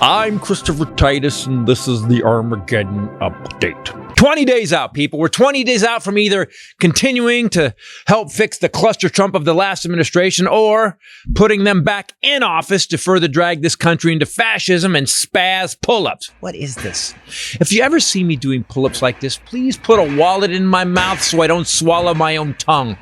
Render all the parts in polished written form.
I'm Christopher Titus, and this is the Armageddon update. 20 days out, people. We're 20 days out from either continuing to help fix the cluster Trump of the last administration or putting them back in office to further drag this country into fascism and spaz pull-ups. What is this? If you ever see me doing pull-ups like this, please put a wallet in my mouth so I don't swallow my own tongue.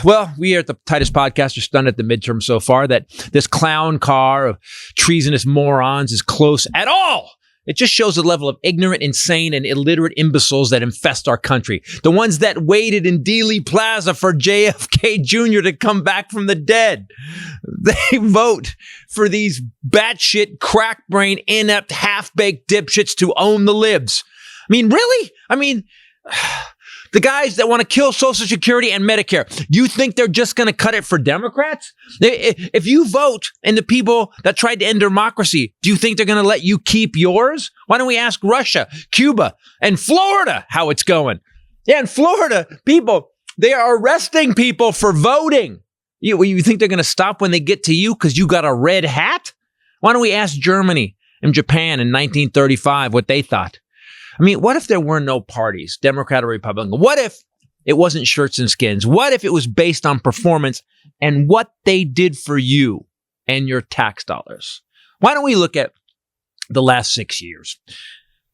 Well, we here at the Titus Podcast are stunned at the midterm so far that this clown car of treasonous morons is close at all. It just shows the level of ignorant, insane, and illiterate imbeciles that infest our country. The ones that waited in Dealey Plaza for JFK Jr. to come back from the dead. They vote for these batshit, crack-brain, inept, half-baked dipshits to own the libs. I mean, really? The guys that want to kill Social Security and Medicare, you think they're just going to cut it for Democrats? If you vote in the people that tried to end democracy, do you think they're going to let you keep yours? Why don't we ask Russia, Cuba, and Florida how it's going? Yeah, in Florida, people, they are arresting people for voting. You think they're going to stop when they get to you because you got a red hat? Why don't we ask Germany and Japan in 1935 what they thought? I mean, what if there were no parties, Democrat or Republican? What if it wasn't shirts and skins? What if it was based on performance and what they did for you and your tax dollars? Why don't we look at the last 6 years?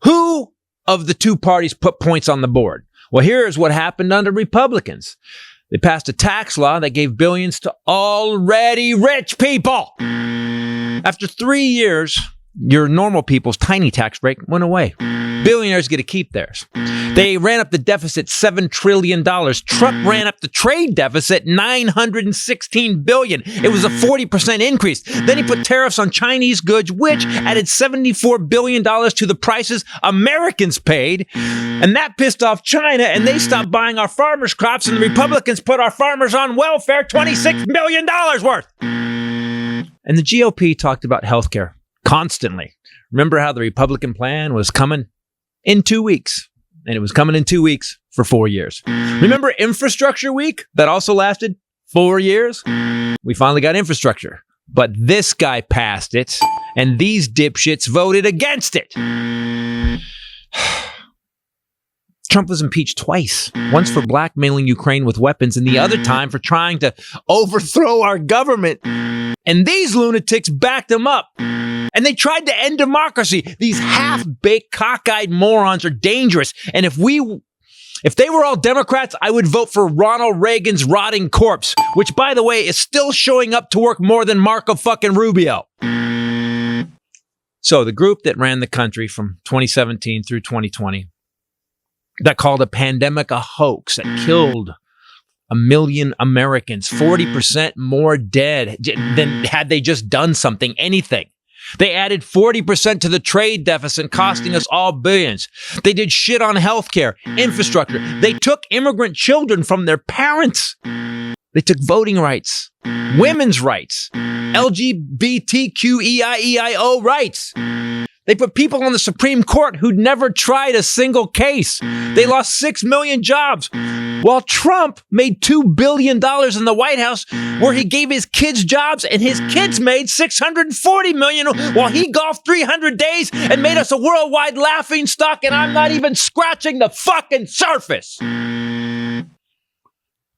Who of the two parties put points on the board? Well, here's what happened under Republicans. They passed a tax law that gave billions to already rich people. After 3 years, your normal people's tiny tax break went away. Billionaires get to keep theirs. They ran up the deficit $7 trillion. Trump ran up the trade deficit $916 billion. It was a 40% increase. Then he put tariffs on Chinese goods, which added $74 billion to the prices Americans paid. And that pissed off China, and they stopped buying our farmers' crops, and the Republicans put our farmers on welfare, $26 million worth. And the GOP talked about healthcare constantly. Remember how the Republican plan was coming in 2 weeks, and it was coming in 2 weeks for 4 years. Remember Infrastructure Week? That also lasted 4 years. We finally got infrastructure, but this guy passed it, and these dipshits voted against it. Trump was impeached twice, once for blackmailing Ukraine with weapons, and the other time for trying to overthrow our government. And these lunatics backed him up. And they tried to end democracy. These half-baked, cockeyed morons are dangerous. And if they were all Democrats, I would vote for Ronald Reagan's rotting corpse, which, by the way, is still showing up to work more than Marco fucking Rubio. So the group that ran the country from 2017 through 2020, that called a pandemic a hoax, that killed 1 million Americans, 40% more dead than had they just done something, anything. They added 40% to the trade deficit, costing us all billions. They did shit on healthcare, infrastructure. They took immigrant children from their parents. They took voting rights, women's rights, LGBTQEIEIO rights. They put people on the Supreme Court who'd never tried a single case. They lost 6 million jobs. While Trump made $2 billion in the White House, where he gave his kids jobs, and his kids made $640 million while he golfed 300 days and made us a worldwide laughingstock, and I'm not even scratching the fucking surface.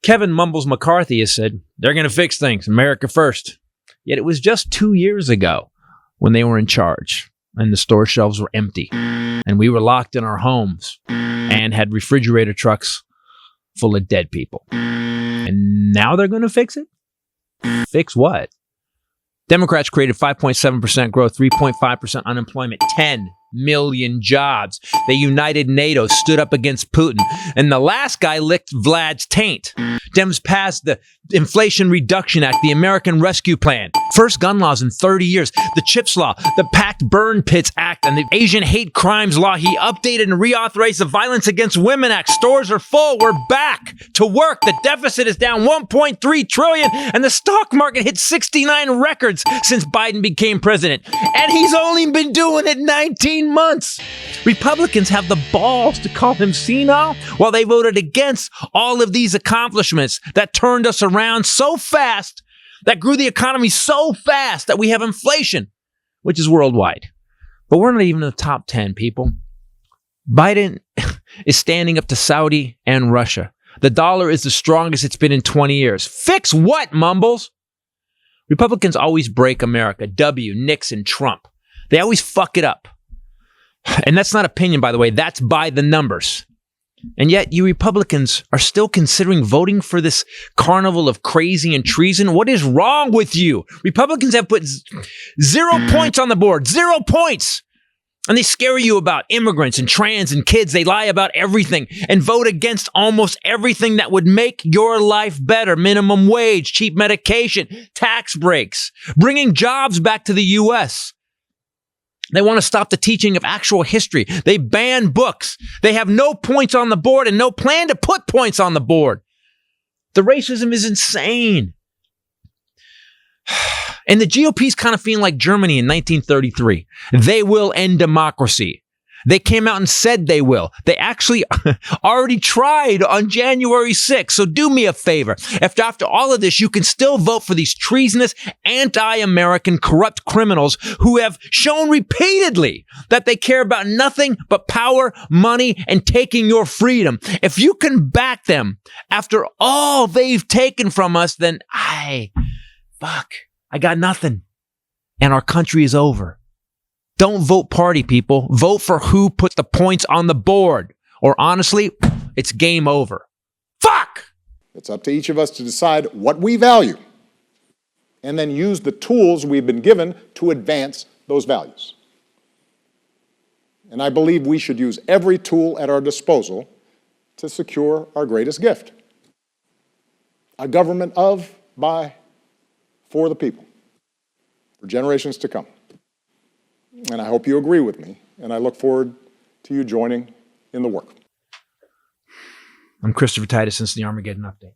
Kevin Mumbles McCarthy has said, they're going to fix things, America first. Yet it was just 2 years ago when they were in charge, and the store shelves were empty, and we were locked in our homes and had refrigerator trucks full of dead people. And now they're going to fix it? Fix what? Democrats created 5.7% growth, 3.5% unemployment, 10 million jobs. They united NATO, stood up against Putin, and the last guy licked Vlad's taint. Dems passed the Inflation Reduction Act, the American Rescue Plan, first gun laws in 30 years, the CHIPS Law, the Packed Burn Pits Act, and the Asian Hate Crimes Law. He updated and reauthorized the Violence Against Women Act. Stores are full. We're back to work. The deficit is down $1.3 trillion, and the stock market hit 69 records since Biden became president. And he's only been doing it 19 months. Republicans have the balls to call him senile while they voted against all of these accomplishments that turned us around so fast that grew the economy so fast that we have inflation, which is worldwide. But we're not even in the top 10, people. Biden is standing up to Saudi and Russia. The dollar is the strongest it's been in 20 years. Fix what, Mumbles? Republicans always break America. W, Nixon, Trump. They always fuck it up. And that's not opinion, by the way. That's by the numbers. And yet you Republicans are still considering voting for this carnival of crazy and treason. What is wrong with you? Republicans have put 0 points on the board. 0 points. And they scare you about immigrants and trans and kids. They lie about everything and vote against almost everything that would make your life better. Minimum wage, cheap medication, tax breaks, bringing jobs back to the U.S. They want to stop the teaching of actual history. They ban books. They have no points on the board and no plan to put points on the board. The racism is insane. And the GOP is kind of feeling like Germany in 1933. They will end democracy. They came out and said they will. They actually already tried on January 6th. So do me a favor. If after all of this, you can still vote for these treasonous, anti-American, corrupt criminals who have shown repeatedly that they care about nothing but power, money, and taking your freedom. If you can back them after all they've taken from us, then I got nothing. And our country is over. Don't vote party, people. Vote for who put the points on the board. Or honestly, it's game over. Fuck! It's up to each of us to decide what we value and then use the tools we've been given to advance those values. And I believe we should use every tool at our disposal to secure our greatest gift. A government of, by, for the people, for generations to come. And I hope you agree with me, and I look forward to you joining in the work. I'm Christopher Titus, since the Armageddon Update.